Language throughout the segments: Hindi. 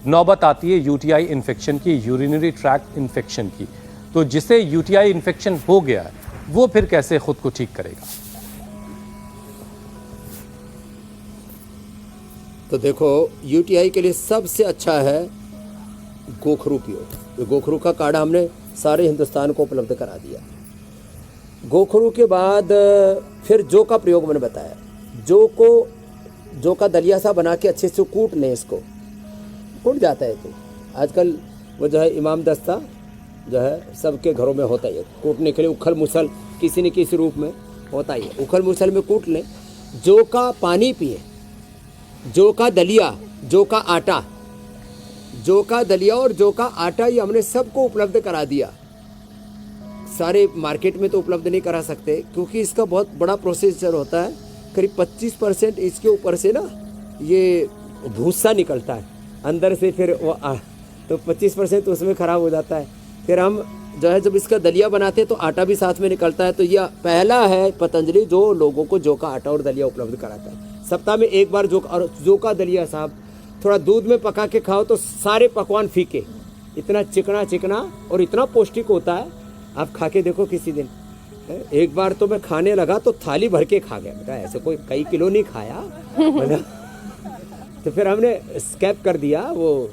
नौबत आती है यूटीआई इन्फेक्शन की, यूरिनरी ट्रैक्ट इन्फेक्शन की, तो जिसे यूटीआई इन्फेक्शन हो गया है वो फिर कैसे खुद को ठीक करेगा? तो देखो, यूटीआई के लिए सबसे अच्छा है गोखरू पियो। गोखरू का काढ़ा हमने सारे हिंदुस्तान को उपलब्ध करा दिया। गोखरू के बाद फिर जौ का प्रयोग मैंने बताया। जौ का दलिया सा बना के अच्छे से कूट लें, इसको कूट जाता है। तो आजकल वो जो है इमाम दस्ता जो है सबके घरों में होता ही है, कूटने के लिए उखल मुसल किसी न किसी रूप में होता ही है। उखल मुसल में कूट लें। जौ का पानी पिए, जौ का दलिया, जौ का आटा, जौ का दलिया और जौ का आटा ये हमने सबको उपलब्ध करा दिया। सारे मार्केट में तो उपलब्ध नहीं करा सकते क्योंकि इसका बहुत बड़ा प्रोसीजर होता है। करीब 25% इसके ऊपर से ना ये भूसा निकलता है अंदर से, फिर वो तो 25% तो उसमें ख़राब हो जाता है। फिर हम जो है जब इसका दलिया बनाते हैं तो आटा भी साथ में निकलता है। तो यह पहला है पतंजलि जो लोगों को जौ का आटा और दलिया उपलब्ध कराता है। सप्ताह में एक बार जौ का दलिया साहब थोड़ा दूध में पका के खाओ तो सारे पकवान फीके, इतना चिकना चिकना और इतना पौष्टिक होता है। आप खा के देखो किसी दिन। एक बार तो मैं खाने लगा तो थाली भर के खा गया। बेटा ऐसे कोई कई किलो नहीं खाया तो फिर हमने स्कैप कर दिया वो,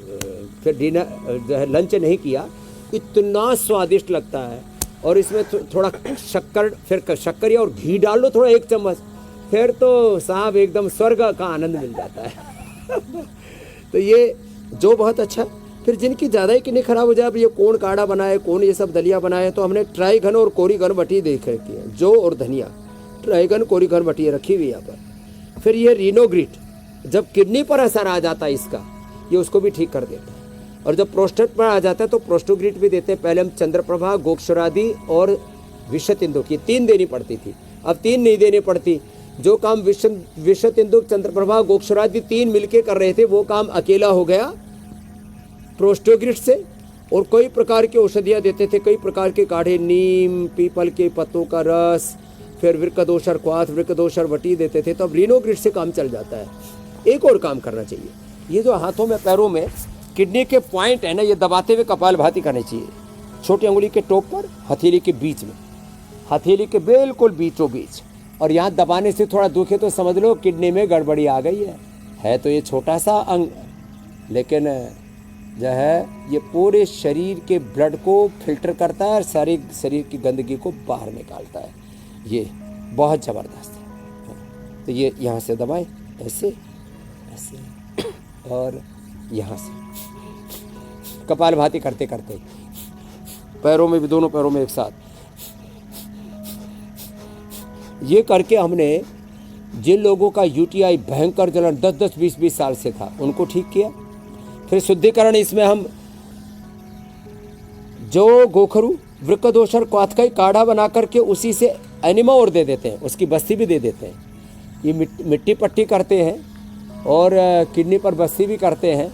फिर डिनर जो है लंच नहीं किया। इतना स्वादिष्ट लगता है। और इसमें थोड़ा शक्कर, फिर शक्कर और घी डाल लो थोड़ा 1 चम्मच, फिर तो साहब एकदम स्वर्ग का आनंद मिल जाता है तो ये जो बहुत अच्छा। फिर जिनकी ज़्यादा ही किडनी खराब हो जाए, अब ये कौन काढ़ा बनाए, कौन ये सब दलिया बनाए, तो हमने ट्राइगन और कोरिगन बटी देख रखी है। जौ और धनिया, ट्राइगन कोरिगन बटी रखी हुई यहाँ पर। फिर ये रीनोग्रिट, जब किडनी पर असर आ जाता है इसका, ये उसको भी ठीक कर देता है। और जब प्रोस्टेट पर आ जाता है तो प्रोस्टोग्रिट भी देते हैं। पहले हम चंद्रप्रभा, गोक्षरादि और विषतिंदुक, ये 3 देनी पड़ती थी, अब 3 नहीं देनी पड़ती। जो काम विषतिंदुक, चंद्रप्रभा, गोक्षरादि 3 मिलके कर रहे थे वो काम अकेला हो गया प्रोस्टोग्रिट से। और कई प्रकार की औषधियाँ देते थे, कई प्रकार के काढ़े, नीम, पीपल के पत्तों का रस, फिर वृक्कदोषर क्वाथ, वृक्कदोषर वटी देते थे। तो अब रीनोग्रिट से काम चल जाता है। एक और काम करना चाहिए, ये जो हाथों में पैरों में किडनी के पॉइंट है ना, ये दबाते हुए कपालभाति करनी चाहिए। छोटी अंगुली के टॉप पर, हथेली के बीच में, हथेली के बिल्कुल बीचों बीच। और यहाँ दबाने से थोड़ा दुखे तो समझ लो किडनी में गड़बड़ी आ गई है तो ये छोटा सा अंग, लेकिन जो है ये पूरे शरीर के ब्लड को फिल्टर करता है और सारे शरीर की गंदगी को बाहर निकालता है। ये बहुत ज़बरदस्त है। तो ये यहाँ से दबाएं, ऐसे ऐसे और यहाँ से कपालभाति करते करते, पैरों में भी, दोनों पैरों में एक साथ। ये करके हमने जिन लोगों का यूटीआई भयंकर जलन 10-10, 20-20 साल से था उनको ठीक किया। फिर शुद्धिकरण, इसमें हम जो गोखरू, वृक्कदोषर, क्वाथ का काढ़ा बना करके उसी से एनिमा और दे देते हैं, उसकी बस्ती भी दे देते हैं। ये मिट्टी पट्टी करते हैं और किडनी पर बस्ती भी करते हैं।